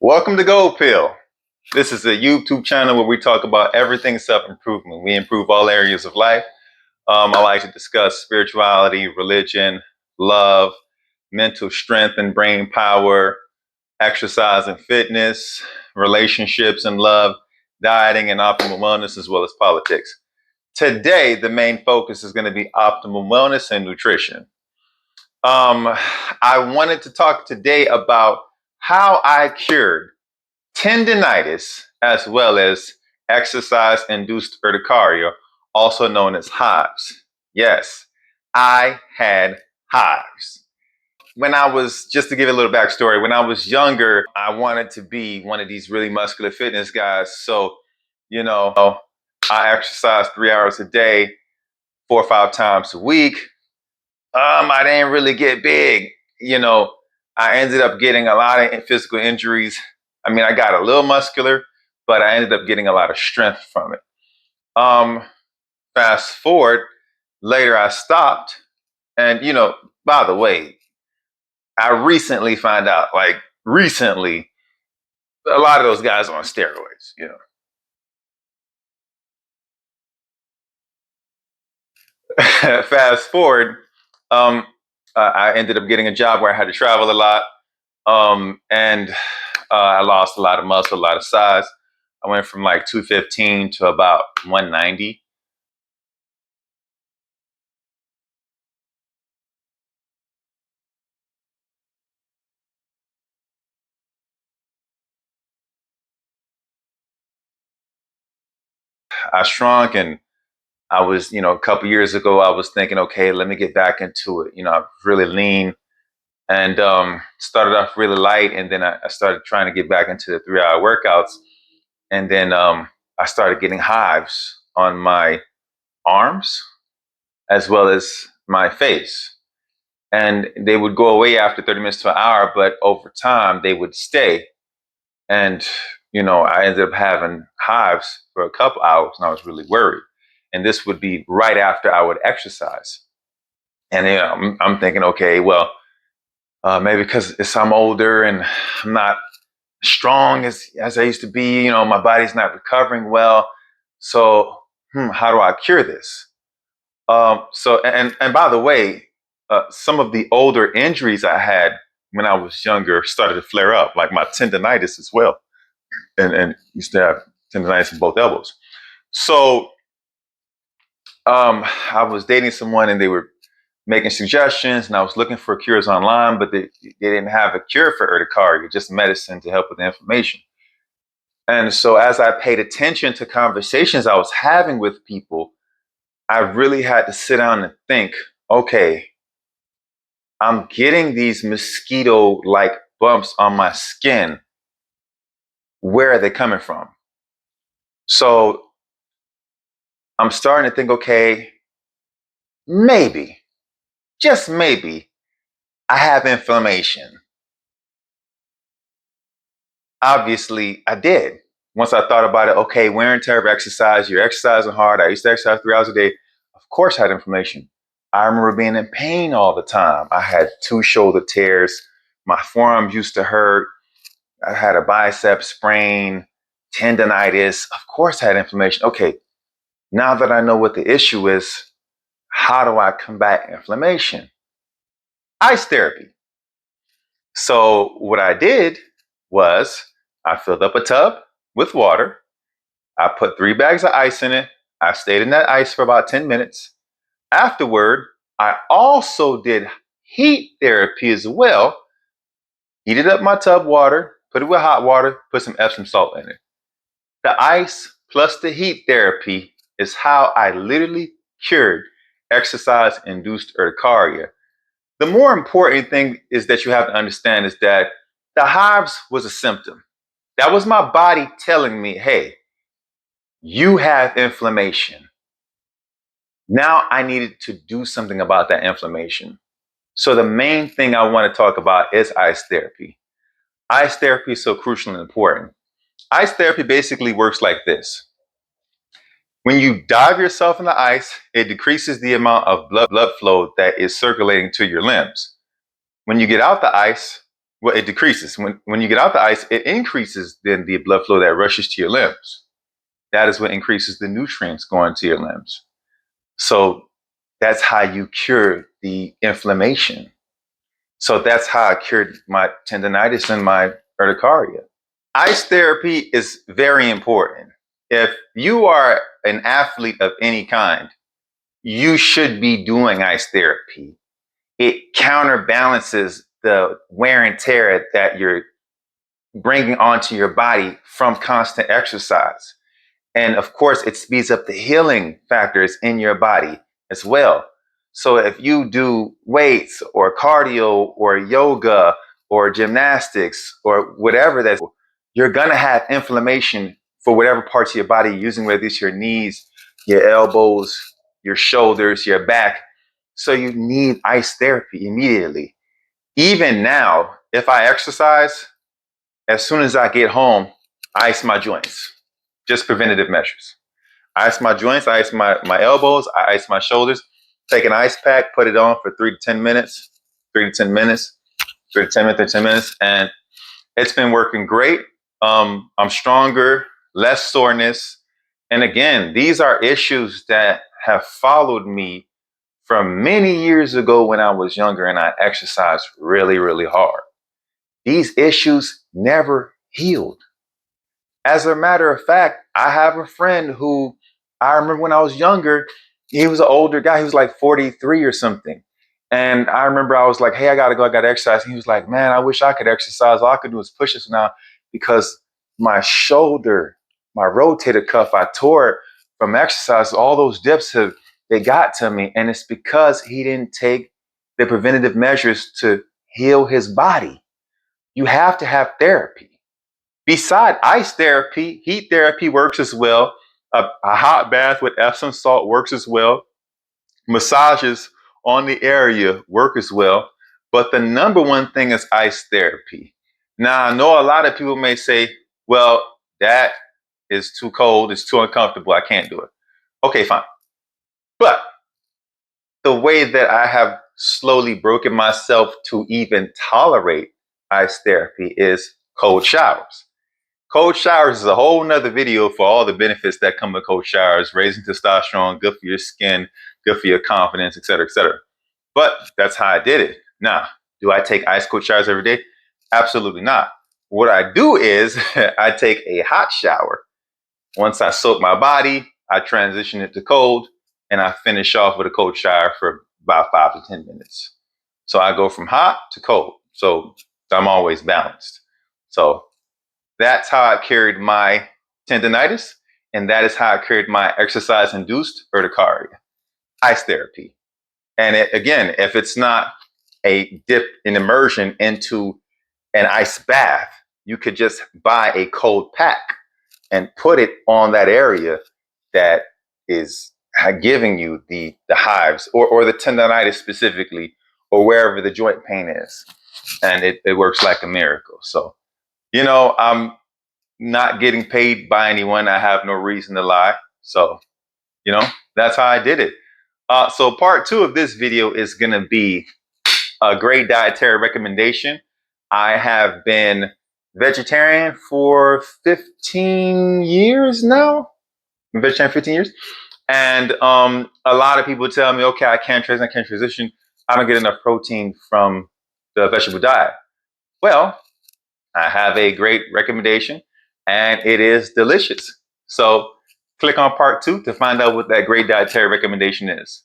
Welcome to Goldpill. This is a YouTube channel where we talk about everything self-improvement. We improve all areas of life. I like to discuss spirituality, religion, love, mental strength and brain power, exercise and fitness, relationships and love, dieting and optimal wellness, as well as politics. Today, the main focus is going to be optimum wellness and nutrition. I wanted to talk today about how I cured tendonitis as well as exercise-induced urticaria, also known as hives. Yes, I had hives. Just to give you a little backstory, when I was younger, I wanted to be one of these really muscular fitness guys. So, I exercised 3 hours a day, 4 or 5 times a week. I didn't really get big. I ended up getting a lot of physical injuries. I got a little muscular, but I ended up getting a lot of strength from it. Fast forward, later I stopped. And, by the way, I recently found out, a lot of those guys are on steroids. Fast forward, I ended up getting a job where I had to travel a lot. And I lost a lot of muscle, a lot of size. I went from like 215 to about 190. I shrunk, and I was, a couple years ago, I was thinking, okay, let me get back into it. I was really lean and started off really light. And then I started trying to get back into the 3 hour workouts. And then I started getting hives on my arms as well as my face. And they would go away after 30 minutes to an hour, but over time they would stay. And, I ended up having hives for a couple hours, and I was really worried. And this would be right after I would exercise. And I'm thinking, okay, well, maybe because I'm older and I'm not strong as I used to be, my body's not recovering well. So, how do I cure this? And by the way, some of the older injuries I had when I was younger started to flare up, like my tendonitis as well, and used to have tendonitis in both elbows. So I was dating someone, and they were making suggestions, and I was looking for cures online, but they didn't have a cure for urticaria, just medicine to help with the inflammation. And so as I paid attention to conversations I was having with people, I really had to sit down and think, okay, I'm getting these mosquito-like bumps on my skin. Where are they coming from? So I'm starting to think, okay, maybe, just maybe, I have inflammation. Obviously, I did. Once I thought about it, okay, wear and tear of exercise, you're exercising hard. I used to exercise 3 hours a day. Of course, I had inflammation. I remember being in pain all the time. I had 2 shoulder tears. My forearms used to hurt. I had a bicep sprain, tendonitis. Of course, I had inflammation. Okay, now that I know what the issue is, how do I combat inflammation? Ice therapy. So what I did was I filled up a tub with water. I put 3 bags of ice in it. I stayed in that ice for about 10 minutes. Afterward, I also did heat therapy as well. Heated up my tub water, put it with hot water, put some Epsom salt in it. The ice plus the heat therapy is how I literally cured exercise-induced urticaria. The more important thing is that you have to understand is that the hives was a symptom. That was my body telling me, hey, you have inflammation. Now I needed to do something about that inflammation. So the main thing I want to talk about is ice therapy. Ice therapy is so crucial and important. Ice therapy basically works like this. When you dive yourself in the ice, it decreases the amount of blood flow that is circulating to your limbs. When you get out the ice, Well, it decreases. When you get out the ice, it increases then the blood flow that rushes to your limbs. That is what increases the nutrients going to your limbs. So that's how you cure the inflammation. So that's how I cured my tendonitis and my urticaria. Ice therapy is very important. If you are an athlete of any kind, you should be doing ice therapy. It counterbalances the wear and tear that you're bringing onto your body from constant exercise. And of course, it speeds up the healing factors in your body as well. So if you do weights or cardio or yoga or gymnastics or whatever that's, you're going to have inflammation for whatever parts of your body you're using, whether it's your knees, your elbows, your shoulders, your back. So you need ice therapy immediately. Even now, if I exercise, as soon as I get home, I ice my joints. Just preventative measures. I ice my joints, I ice my elbows, I ice my shoulders. Take an ice pack, put it on for 3 to 10 minutes, 3 to 10 minutes, 3 to 10 minutes, 10 minutes. And it's been working great. I'm stronger, less soreness. And again, these are issues that have followed me from many years ago when I was younger and I exercised really, really hard. These issues never healed. As a matter of fact, I have a friend who I remember when I was younger, he was an older guy. He was like 43 or something. And I remember I was like, hey, I got to go. I got to exercise. And he was like, man, I wish I could exercise. All I could do is push this now because my shoulder, my rotator cuff, I tore it from exercise. All those dips they got to me. And it's because he didn't take the preventative measures to heal his body. You have to have therapy. Beside ice therapy, heat therapy works as well. A hot bath with Epsom salt works as well. Massages on the area work as well. But the number one thing is ice therapy. Now, I know a lot of people may say, well, that is too cold, it's too uncomfortable, I can't do it. Okay, fine. But the way that I have slowly broken myself to even tolerate ice therapy is cold showers. Cold showers is a whole nother video for all the benefits that come with cold showers, raising testosterone, good for your skin, good for your confidence, et cetera, et cetera. But that's how I did it. Now, do I take ice cold showers every day? Absolutely not. What I do is I take a hot shower. Once I soak my body, I transition it to cold, and I finish off with a cold shower for about 5 to 10 minutes. So I go from hot to cold. So I'm always balanced. So that's how I cured my tendonitis, and that is how I cured my exercise-induced urticaria. Ice therapy. And again, if it's not a dip in immersion into an ice bath, you could just buy a cold pack and put it on that area that is giving you the hives or the tendonitis specifically, or wherever the joint pain is. And it works like a miracle. So, I'm not getting paid by anyone. I have no reason to lie. So, that's how I did it. So part 2 of this video is going to be a great dietary recommendation. I have been vegetarian for 15 years now. I'm vegetarian 15 years. And a lot of people tell me, okay, I can't transition. I don't get enough protein from the vegetable diet. Well, I have a great recommendation, and it is delicious. So click on part 2 to find out what that great dietary recommendation is.